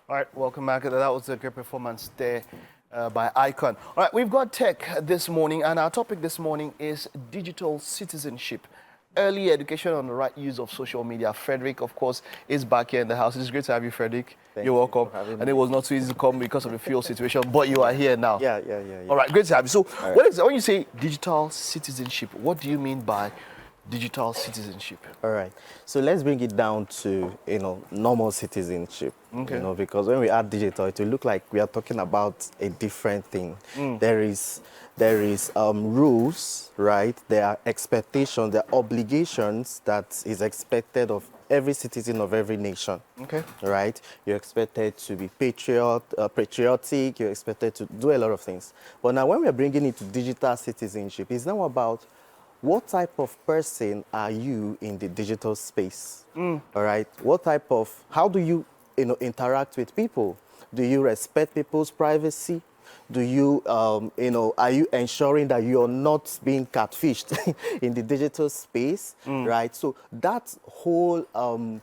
All right, welcome back. That was a great performance there by Icon. All right, we've got tech this morning, and our topic this morning is digital citizenship. Early education on the right use of social media. Fredrick, of course, is back here in the house. It's great to have you, Fredrick. Thank You're you welcome. for having And me. it was not so easy to come because of the fuel situation, but you are here now. Yeah. All right, great to have you. So, All right. when you say digital citizenship, what do you mean by digital citizenship? All right. So let's bring it down to, normal citizenship. Okay. Because when we add digital, it will look like we are talking about a different thing. There is rules, right? There are expectations, there are obligations that is expected of every citizen of every nation. Okay. Right? You're expected to be patriotic. You're expected to do a lot of things. But now when we're bringing it to digital citizenship, it's now about what type of person are you in the digital space? All right. How do you, interact with people? Do you respect people's privacy? Do you, are you ensuring that you're not being catfished in the digital space? Right. So that whole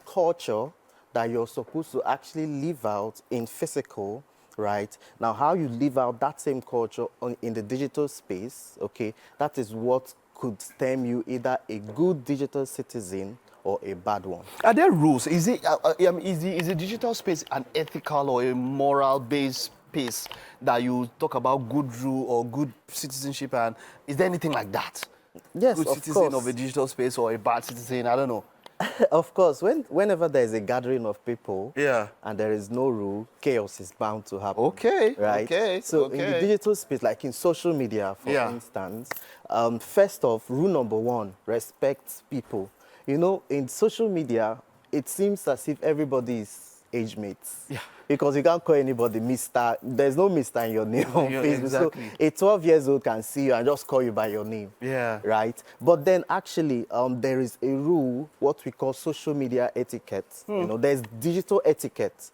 culture that you're supposed to actually live out in physical, right? Now, how you live out that same culture in the digital space, okay, that is what could stem you either a good digital citizen or a bad one. Are there rules? Is the digital space an ethical or a moral-based space that you talk about good rule or good citizenship? And is there anything like that? Yes, Good of citizen course. of a digital space or a bad citizen? I don't know. Of course, whenever there is a gathering of people Yeah. and there is no rule, chaos is bound to happen. Okay, Right? okay, So in the okay. digital space, like in social media, for Yeah. instance, first off, rule number one, respect people. In social media, it seems as if everybody is age mates. Yeah. Because you can't call anybody Mr. There's no Mr. in your name on Yeah, Facebook. exactly. So a 12 years old can see you and just call you by your name. Yeah. Right? But then actually, there is a rule, what we call social media etiquette. There's digital etiquette,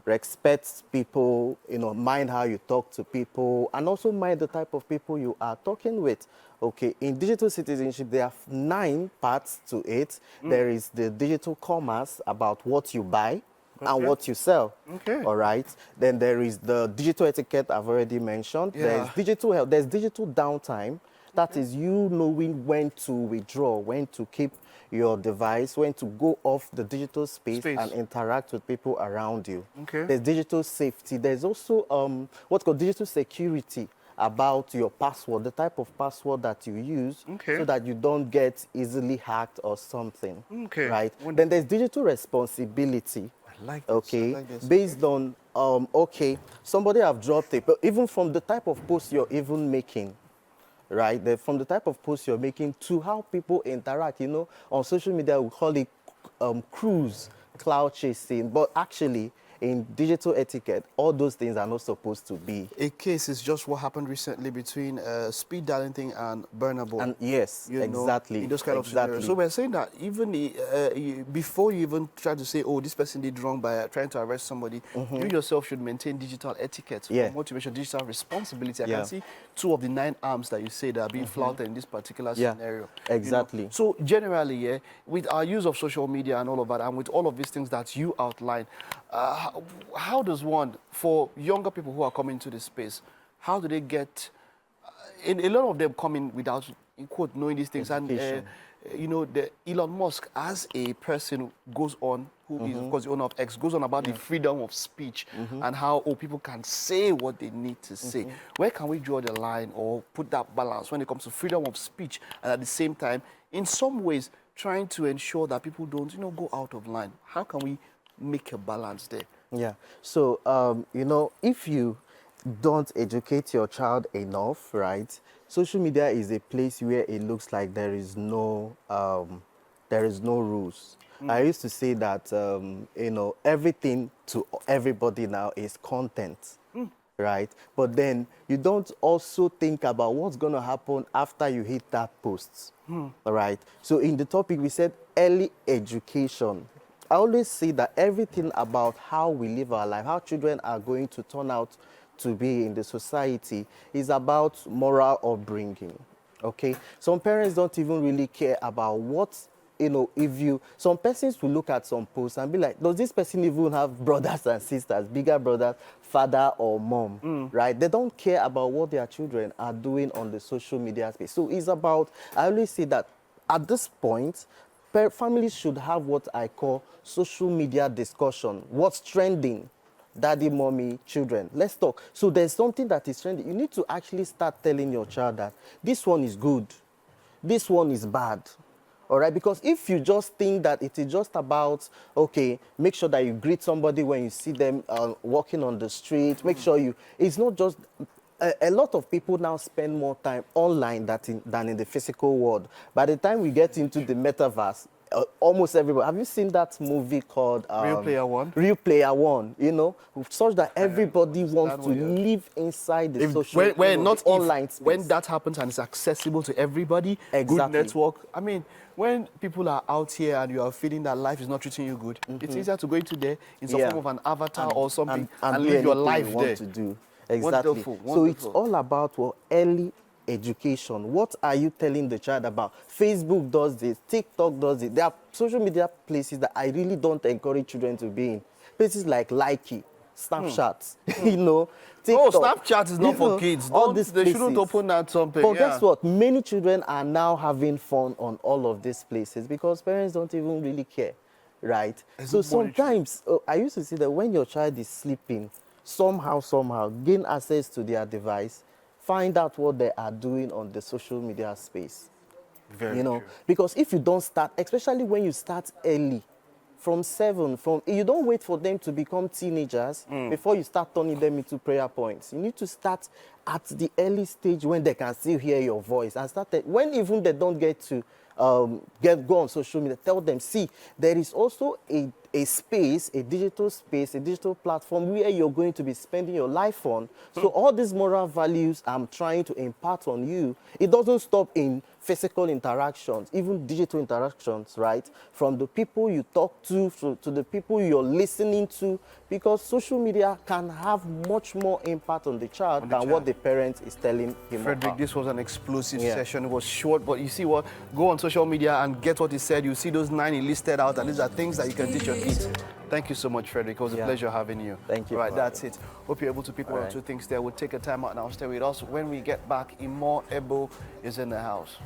respect people, mind how you talk to people, and also mind the type of people you are talking with. Okay, in digital citizenship, there are 9 parts to it. There is the digital commerce about what you buy and what you sell. Okay. All right. Then there is the digital etiquette I've already mentioned. Yeah. There's digital health. There's digital downtime. That is you knowing when to withdraw, when to keep your device, when to go off the digital space and interact with people around you. Okay. There's digital safety. There's also what's called digital security, about your password, the type of password that you use, Okay. so that you don't get easily hacked or something. Okay. Right? Then there's digital responsibility. I like this. Okay, I like this. based on okay, somebody have dropped it, but even from the type of post you're even making, right? From the type of post you're making to how people interact. On social media we call it cruise, cloud chasing, but actually in digital etiquette, all those things are not supposed to be. A case is just what happened recently between speed dialing thing and Bernable. And yes, exactly. In those kind of scenarios. So we're saying that even before you even try to say, oh, this person did wrong by trying to arrest somebody, you yourself should maintain digital etiquette, Yeah. motivation, digital responsibility. I Yeah. can see 2 of the 9 arms that you say that are being flouted in this particular Yeah, scenario. exactly. So generally, yeah, with our use of social media and all of that, and with all of these things that you outline, how does one, for younger people who are coming to this space, how do they get, a lot of them come in without, in quote, knowing these things. Education. And, the Elon Musk, as a person, goes on, who is, of course, the owner of X, goes on about the freedom of speech and how people can say what they need to say. Where can we draw the line or put that balance when it comes to freedom of speech and at the same time, in some ways, trying to ensure that people don't, go out of line? How can we make a balance there? Yeah. So, if you don't educate your child enough, right? Social media is a place where it looks like there is no rules. I used to say that, everything to everybody now is content, right? But then you don't also think about what's going to happen after you hit that post, all right? So in the topic, we said early education. I always say that everything about how we live our life, how children are going to turn out to be in the society, is about moral upbringing. Okay? Some parents don't even really care about what you know, some persons will look at some posts and be like, does this person even have brothers and sisters, bigger brothers, father or mom, right? They don't care about what their children are doing on the social media space. So it's about, I always say that at this point, families should have what I call social media discussion. What's trending? Daddy, mommy, children. Let's talk. So there's something that is trending. You need to actually start telling your child that this one is good, this one is bad. All right? Because if you just think that it is just about, okay, make sure that you greet somebody when you see them walking on the street, make sure it's not just, a lot of people now spend more time online than in the physical world. By the time we get into the metaverse, almost everybody. Have you seen that movie called Real Player One? Real Player One, you know, such that everybody wants to live inside the online space. When that happens and it's accessible to everybody, good network. I mean, when people are out here and you are feeling that life is not treating you good, it's easier to go into there in some form of an avatar or something and live your life you there. Want to do. Exactly. Wonderful. So it's all about early education. What are you telling the child about? Facebook does this, TikTok does it. There are social media places that I really don't encourage children to be in. Places like Likey, Snapchat, you know, TikTok. Oh, Snapchat is not for kids. They shouldn't open that something. But guess what? Many children are now having fun on all of these places because parents don't even really care, right? So sometimes, I used to see that when your child is sleeping, somehow, gain access to their device, find out what they are doing on the social media space. Very true. Because if you don't start, especially when you start early, you don't wait for them to become teenagers before you start turning them into prayer points. You need to start at the early stage when they can still hear your voice. And when even they don't get to go on social media, tell them, see, there is also a space, a digital platform where you're going to be spending your life on. So all these moral values I'm trying to impart on you, it doesn't stop in physical interactions, even digital interactions, right? From the people you talk to the people you're listening to, because social media can have much more impact on the child than what the parent is telling him. Fredrick, this was an explosive session. It was short, but you see what? Go on social media and get what he said. You see those 9 he listed out, and these are things that you can teach your kids. Thank you so much, Fredrick. It was a pleasure having you. Thank you. All right, that's it. Hope you're able to pick one or two things there. We'll take a time out now. Stay with us. When we get back, Imo Ebo is in the house.